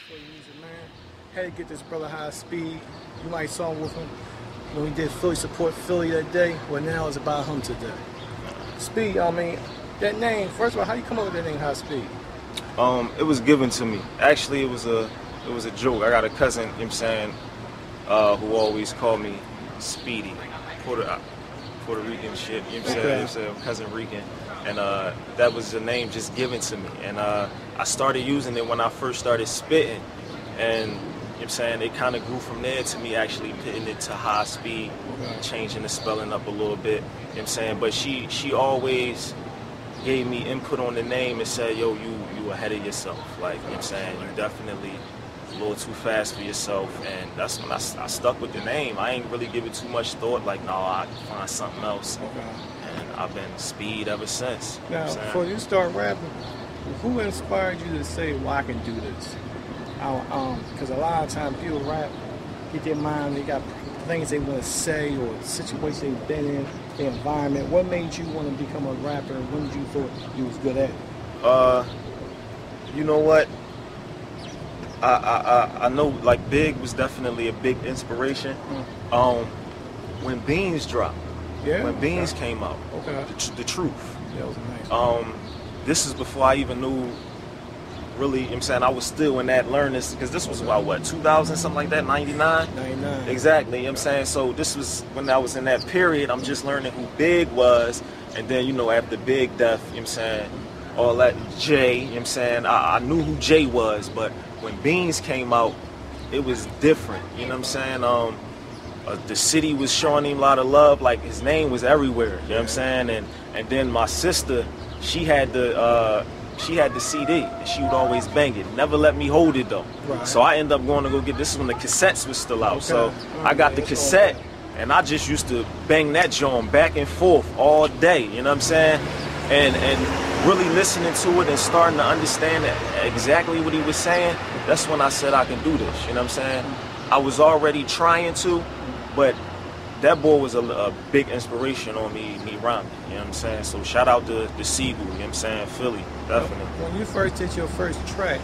Philly music, man. Had to get this brother High Speed. You might saw him with him when we did Philly Support Philly that day. Well, now it's about him today. Speed, I mean, that name, first of all, how you come up with that name High Speed? It was given to me. Actually, it was a joke. I got a cousin, you know what I'm saying, who always called me Speedy. Puerto Rican shit, you know what I'm saying? Cousin Rican. And that was the name just given to me. And I started using it when I first started spitting. And you know what I'm saying, it kind of grew from there to me actually putting it to High Speed, changing the spelling up a little bit, you know what I'm saying? But she always gave me input on the name and said, yo, you ahead of yourself. Like, you know what I'm saying, you definitely a little too fast for yourself. And that's when I stuck with the name. I ain't really give it too much thought, like, no, I can find something else. And I've been Speed ever since. Now, before you start rapping, who inspired you to say, well, I can do this? Because a lot of times people rap, get their mind, they got things they want to say or situations they've been in, the environment. What made you want to become a rapper, and when did you thought you was good at it? You know what? I know, like, Big was definitely a big inspiration. When Beans dropped, when Beans came out, the Truth. That was nice. This is before I even knew, really, you know what I'm saying, I was still in that learning, because this was about, what, 2000, something like that, 99? 99. Exactly, you know what I'm saying? So this was when I was in that period, I'm just learning who Big was, and then, you know, after Big death, you know what I'm saying, all that Jay, you know what I'm saying, I knew who Jay was, but when Beans came out, it was different, you know what I'm saying? The city was showing him a lot of love, like his name was everywhere, you know what I'm saying? And then my sister, she had the CD, and she would always bang it. Never let me hold it though. Right. So I ended up going to go get this when the cassettes was still out. So I got the cassette, and I just used to bang that joint back and forth all day. You know what I'm saying? And really listening to it and starting to understand exactly what he was saying. That's when I said I can do this. You know what I'm saying? I was already trying to, but that boy was a big inspiration on me rhyming, you know what I'm saying? So shout out to Seagull, you know what I'm saying? Philly, definitely. When you first did your first track,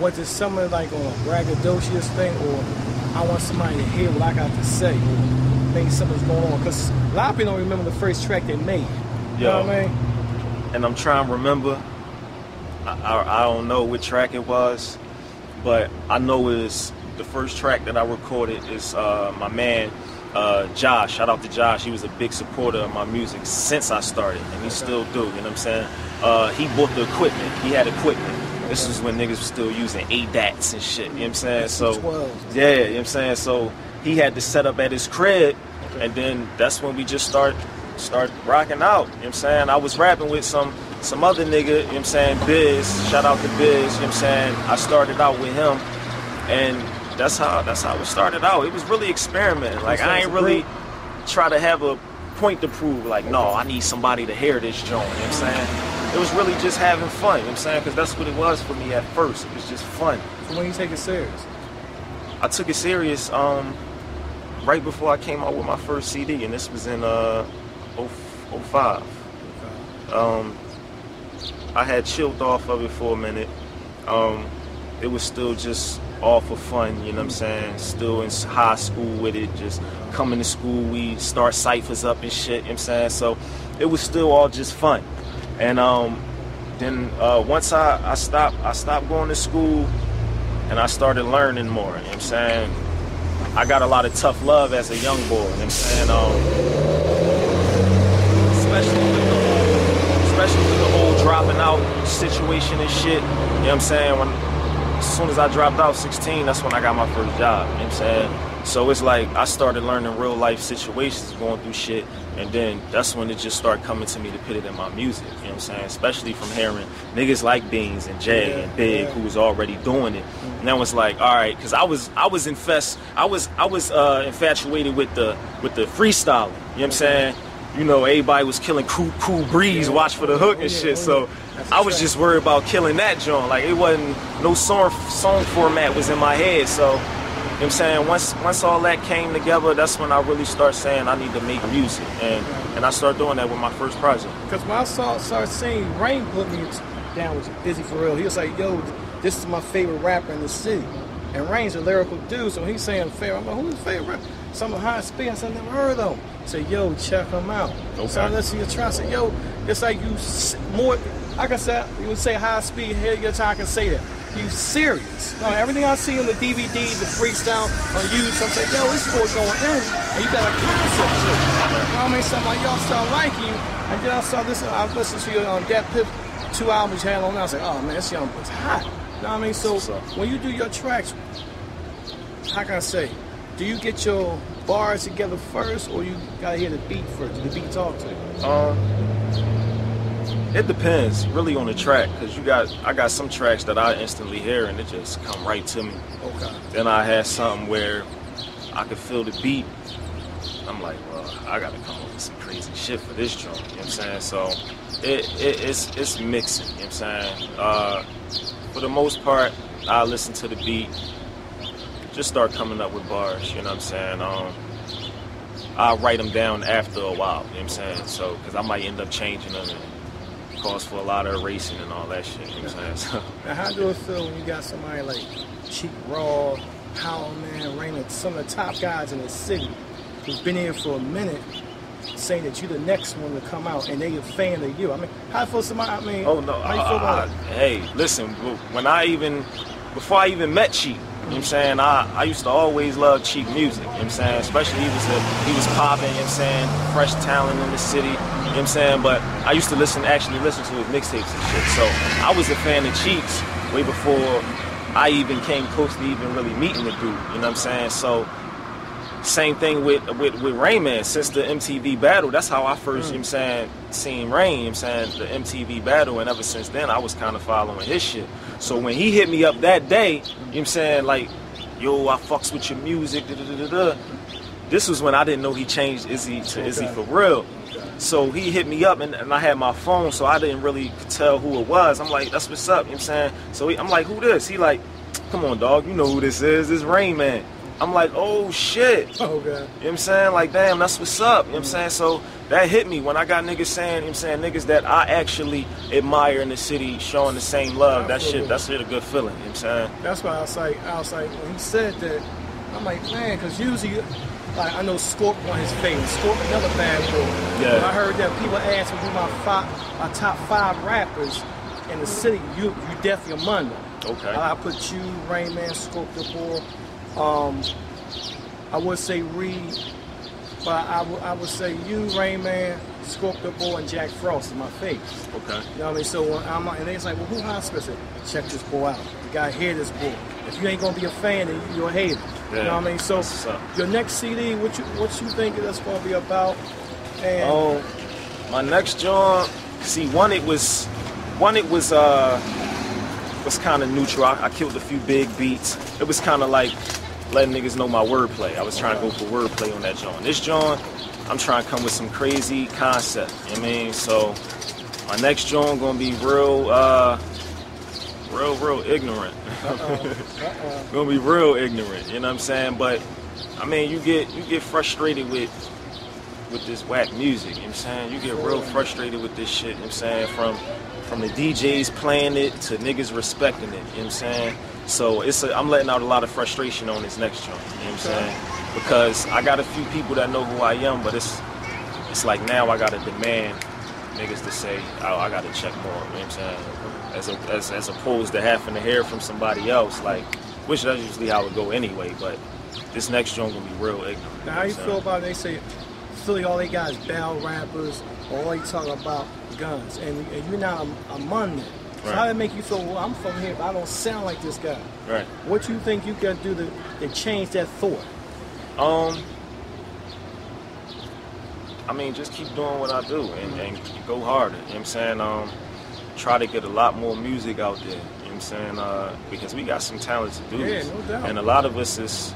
was it something like on a braggadocious thing, or I want somebody to hear what I got to say, or maybe something's going on? Because a lot of people don't remember the first track they made. You know what I mean? And I'm trying to remember, I don't know what track it was, but I know it was the first track that I recorded is my man, Josh. Shout out to Josh. He was a big supporter of my music since I started, and he still do, you know what I'm saying? He bought the equipment. He had equipment. This was when niggas were still using ADATs and shit, you know what I'm saying? So, yeah, you know what I'm saying? So he had to set up at his crib, and then that's when we just start rocking out, you know what I'm saying? I was rapping with some other nigga, you know what I'm saying, Biz. Shout out to Biz, you know what I'm saying? I started out with him, and that's how it started out. It was really experimenting. Like, I ain't really try to have a point to prove, like, no, I need somebody to hear this joint, you know what I'm saying? It was really just having fun, you know what I'm saying? Because that's what it was for me at first. It was just fun. So when you take it serious? I took it serious right before I came out with my first CD, and this was in 05. I had chilled off of it for a minute. It was still just all for fun, you know what I'm saying? Still in high school with it, just coming to school, we start ciphers up and shit, you know what I'm saying? So it was still all just fun. And then once I stopped going to school and I started learning more, you know what I'm saying? I got a lot of tough love as a young boy, you know what I'm saying? Especially with the whole dropping out situation and shit, you know what I'm saying? As soon as I dropped out 16, that's when I got my first job, you know what I'm saying? So it's like I started learning real life situations, going through shit, and then that's when it just started coming to me to put it in my music, you know what I'm saying? Especially from hearing niggas like Beans and Jay and Big who was already doing it. And then was like, all right, because I was infatuated with the freestyling, you know what I'm saying? You know, everybody was killing Cool Breeze, watch for the hook and shit, so I was just worried about killing that joint. Like, it wasn't, no song format was in my head, so, you know what I'm saying, once all that came together, that's when I really started saying I need to make music, and I started doing that with my first project. Because when I started seeing Rain put me down with Izzy for real. He was like, yo, this is my favorite rapper in the city. And Rain's a lyrical dude, so he's saying favorite. I'm like, who's the favorite rapper? Some of HYSPEED. I said, I never heard of him. He said, yo, check him out. Okay. So I listened to your track. I said, yo, it's like you more, like I said, you would say HYSPEED, here your time I can say that. You serious. No, everything I see on the DVD, the freestyle on YouTube, I'm saying, yo, this boy going in, and you got a concept to it. You know what I mean? So I'm like, y'all sound like you. And then I listened to your Dat Piff 2 albums you had on. I was like, oh man, this young boy's hot. You know what I mean? So when you do your tracks, how can I say, do you get your bars together first, or you gotta hear the beat first? Do the beat talk to you? It depends really on the track, because I got some tracks that I instantly hear and it just come right to me. Okay. Then I had something where I could feel the beat. I'm like, well, I gotta come up with some crazy shit for this joint. You know what I'm saying? So it's mixing. You know what I'm saying? For the most part, I listen to the beat, just start coming up with bars. You know what I'm saying? I'll write them down after a while. You know what I'm saying? So because I might end up changing them. Cause for a lot of erasing and all that shit, you know what I'm saying? So. Now, how do it feel when you got somebody like Cheek Raw, Power Man, Raymond, some of the top guys in the city who's been here for a minute, saying that you're the next one to come out and they a fan of you? I mean, how feel somebody? I mean, oh no, how you feel about it? Hey, listen, before I even met Cheek, you know what I'm saying? I used to always love Cheek music, you know what I'm saying? Especially he was popping, you know what I'm saying? Fresh talent in the city, you know what I'm saying? But I used to actually listen to his mixtapes and shit. So I was a fan of Cheek's way before I even came close to even really meeting the dude, you know what I'm saying? So same thing with Rayman. Since the MTV battle, that's how I first, you know what I'm saying, seen Rain, you know what I'm saying, the MTV battle, and ever since then I was kind of following his shit. So when he hit me up that day, you know what I'm saying, like, yo, I fucks with your music, this was when I didn't know he changed Izzy to Izzy for real. So he hit me up, and I had my phone, so I didn't really tell who it was. I'm like, that's what's up, you know what I'm saying? So I'm like, who this? He like, come on, dog, you know who this is. This Rain Man. I'm like, oh shit. Oh, God. You know what I'm saying? Like, damn, that's what's up. You know what I'm saying? So that hit me when I got niggas saying, you know what I'm saying, niggas that I actually admire in the city showing the same love. That's shit a good feeling. You know what I'm saying? That's why I was like, when he said that, I'm like, man, because usually, like, I know Scorp on his face. Scorp, another bad boy. Yeah. When I heard that people asked me who my top 5 rappers in the city, you definitely among them. Okay. I put you, Rain Man, Scorp the Boy. I would say Reed, but I would say you, Rain Man, Scorp the Boy, and Jack Frost is my favorites. Okay. You know what I mean? So when I'm like, and they's like, well, who HYSPEED? I said, check this boy out. You gotta hear this boy. If you ain't gonna be a fan, then you're a hater. Yeah. You know what I mean? So your next CD, what you think that's gonna be about? And my next joint, see, one it was kind of neutral. I killed a few big beats. It was kind of like letting niggas know my wordplay. I was trying to go for wordplay on that joint. This joint, I'm trying to come with some crazy concept. You know what I mean? So my next joint gonna be real ignorant. Gonna be real ignorant. You know what I'm saying? But I mean, you get frustrated with this whack music. You know what I'm saying? You get real frustrated with this shit. You know what I'm saying? From the DJs playing it to niggas respecting it, you know what I'm saying? So I'm letting out a lot of frustration on this next joint, you know what I'm saying? Because I got a few people that know who I am, but it's like now I gotta demand niggas to say, oh, I gotta check more, you know what I'm saying? As opposed to having to hear from somebody else, like, which that's usually how it go anyway, but this next joint gonna be real ignorant. Now how you feel about it? They say Philly, all they got is battle rappers, or all they talk about guns, and you're not among them. So how that make you feel? Well, I'm from here, but I don't sound like this guy. Right. What you think you can do to change that thought? I mean, just keep doing what I do and go harder. You know what I'm saying? Try to get a lot more music out there. You know what I'm saying? Because we got some talented dudes. Yeah, no doubt. And a lot of us is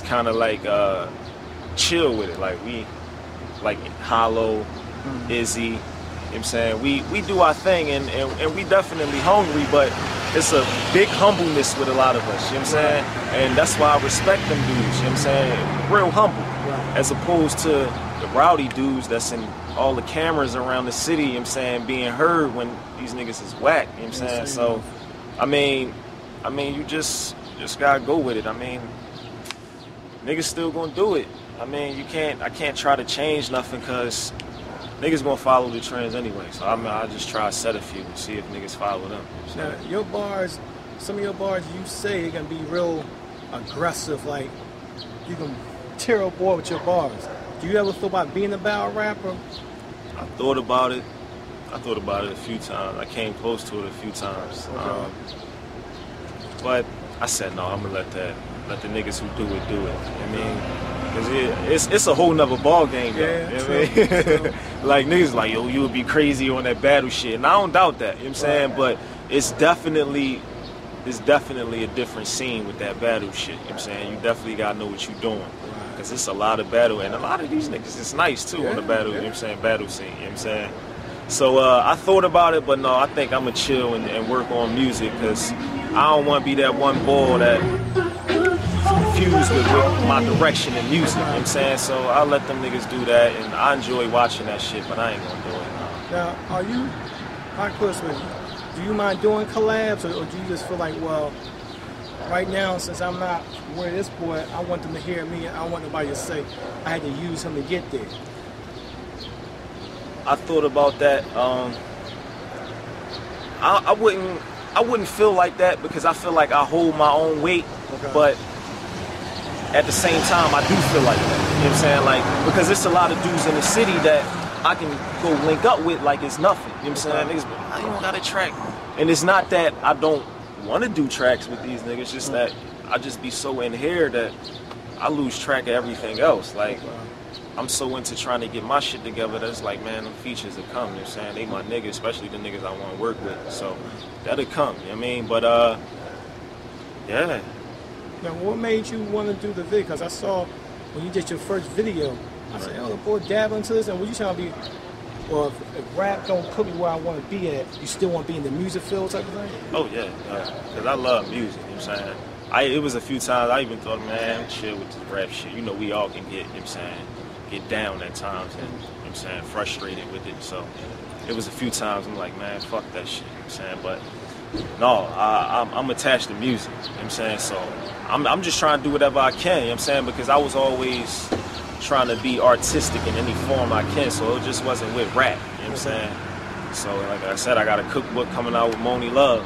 kind of like chill with it. Like we, like Hollow, Izzy. You know what I'm saying? We do our thing and we definitely hungry, but it's a big humbleness with a lot of us, you know what I'm saying? And that's why I respect them dudes, you know what I'm saying? Real humble, as opposed to the rowdy dudes that's in all the cameras around the city, you know what I'm saying, being heard when these niggas is whack, you know what I'm saying? So, I mean, you just gotta go with it. I mean, niggas still gonna do it. I mean, I can't try to change nothing because niggas gonna follow the trends anyway. So I just try to set a few and see if niggas follow them. Now, your bars, some of your bars you say are gonna be real aggressive, like you can tear a boy with your bars. Do you ever thought about being a battle rapper? I thought about it. A few times. I came close to it a few times. Okay. But I said no. I'm gonna let the niggas who do it do it. I mean, cause it's a whole nother ball game. Yeah, you know what I mean? Like niggas like, yo, you would be crazy on that battle shit, and I don't doubt that. You know what I'm saying? But it's definitely a different scene with that battle shit. You know what I'm saying? You definitely gotta know what you're doing. Cause it's a lot of battle, and a lot of these niggas is nice too on the battle, you know what I'm saying, battle scene, you know what I'm saying? So I thought about it, but no, I think I'm gonna chill and work on music, cause I don't wanna be that one ball that confused with my direction in music, you know what I'm saying? So I'll let them niggas do that, and I enjoy watching that shit, but I ain't gonna do it. Now, my question is, do you mind doing collabs, or do you just feel like, well, right now, since I'm not where this boy, I want them to hear me, and I don't want nobody to say I had to use him to get there? I thought about that. I wouldn't feel like that because I feel like I hold my own weight, but at the same time, I do feel like that. You know what I'm saying? Like, because there's a lot of dudes in the city that I can go link up with like it's nothing. You know what I'm saying? Niggas, I don't got a track. And it's not that I don't want to do tracks with these niggas, just that I just be so in here that I lose track of everything else. Like, I'm so into trying to get my shit together that it's like, man, them features will come, you know what I'm saying? They my niggas, especially the niggas I want to work with. So that'll come, you know what I mean? But, yeah. Now, what made you want to do the video? Because I saw when you did your first video, I said, oh, the boy dabbling into this, and what you trying to be, or if rap don't put me where I want to be at, you still want to be in the music field type of thing? Oh, yeah, because I love music, you know what I'm saying? It was a few times I even thought, man, chill with this rap shit. You know, we all can get, you know what I'm saying, get down at times and, you know what I'm saying, frustrated with it. So it was a few times I'm like, man, fuck that shit, you know what I'm saying? But no, I'm attached to music, you know what I'm saying? So I'm just trying to do whatever I can, you know what I'm saying? Because I was always trying to be artistic in any form I can, so it just wasn't with rap, you know what I'm saying? So like I said, I got a cookbook coming out with Moni Love,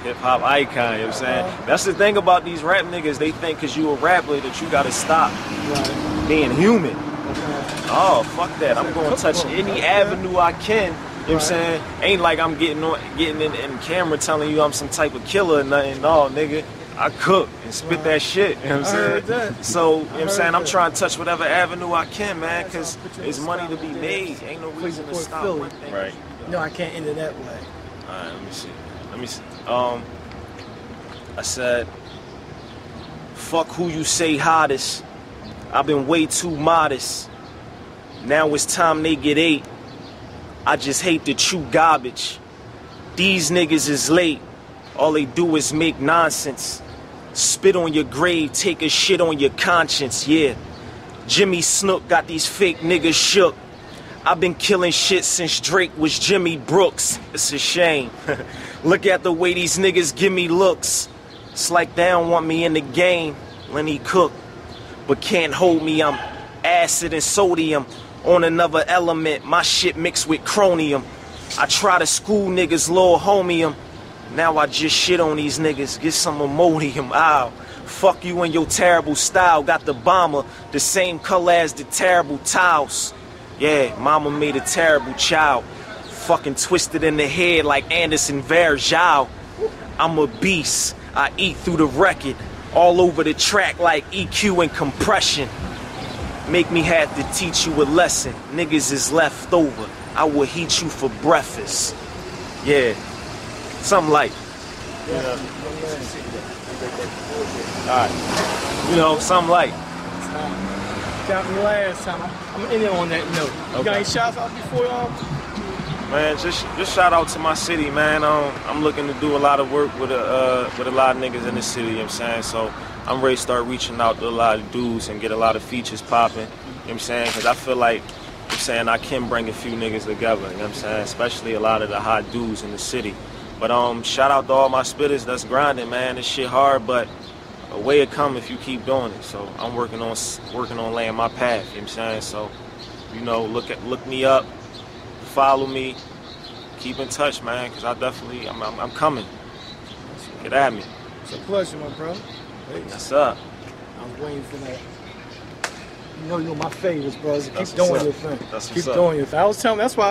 hip-hop icon, you know what I'm saying? That's the thing about these rap niggas, they think because you a rapper that you gotta stop being human. Oh, fuck that, I'm gonna touch any avenue I can, you know what I'm saying? Ain't like I'm getting in camera telling you I'm some type of killer or nothing, no, nigga. I cook and spit that shit, you know what I'm saying? So, you know what I'm saying? I'm trying to touch whatever avenue I can, man, because there's money to be made. Ain't no reason to stop one thing. Right. No, I can't end it that way. Alright, let me see. I said, fuck who you say hottest. I've been way too modest. Now it's time they get ate. I just hate to chew garbage. These niggas is late. All they do is make nonsense. Spit on your grave, take a shit on your conscience, yeah. Jimmy Snook got these fake niggas shook. I've been killing shit since Drake was Jimmy Brooks. It's a shame. Look at the way these niggas give me looks. It's like they don't want me in the game. Lenny Cook. But can't hold me, I'm acid and sodium. On another element, my shit mixed with chromium. I try to school niggas, little homium. Now I just shit on these niggas, get some Imodium, ow. Fuck you and your terrible style, got the bomber, the same color as the terrible towels. Yeah, mama made a terrible child. Fucking twisted in the head like Anderson Varejao. I'm a beast, I eat through the record, all over the track like EQ and compression. Make me have to teach you a lesson, niggas is left over, I will heat you for breakfast. Yeah. Something light. Yeah. Alright. You know, something light. Got me last time. I'm in there on that note. You got any shots out before Man, just shout out to my city, man. I'm looking to do a lot of work with a lot of niggas in the city, you know what I'm saying? So I'm ready to start reaching out to a lot of dudes and get a lot of features popping, you know what I'm saying? Because I feel like saying, I can bring a few niggas together, you know what I'm saying? Especially a lot of the hot dudes in the city. But shout out to all my spitters that's grinding, man. This shit hard, but a way it come if you keep doing it. So I'm working on laying my path, you know what I'm saying? So, you know, look me up, follow me, keep in touch, man, because I'm coming. Get at me. It's a pleasure, my brother. Hey, That's up. I was waiting for that. You know you're my favorites, brothers. Keep That's doing what's your up. thing. That's Keep what's up. doing your thing. I was telling, that's why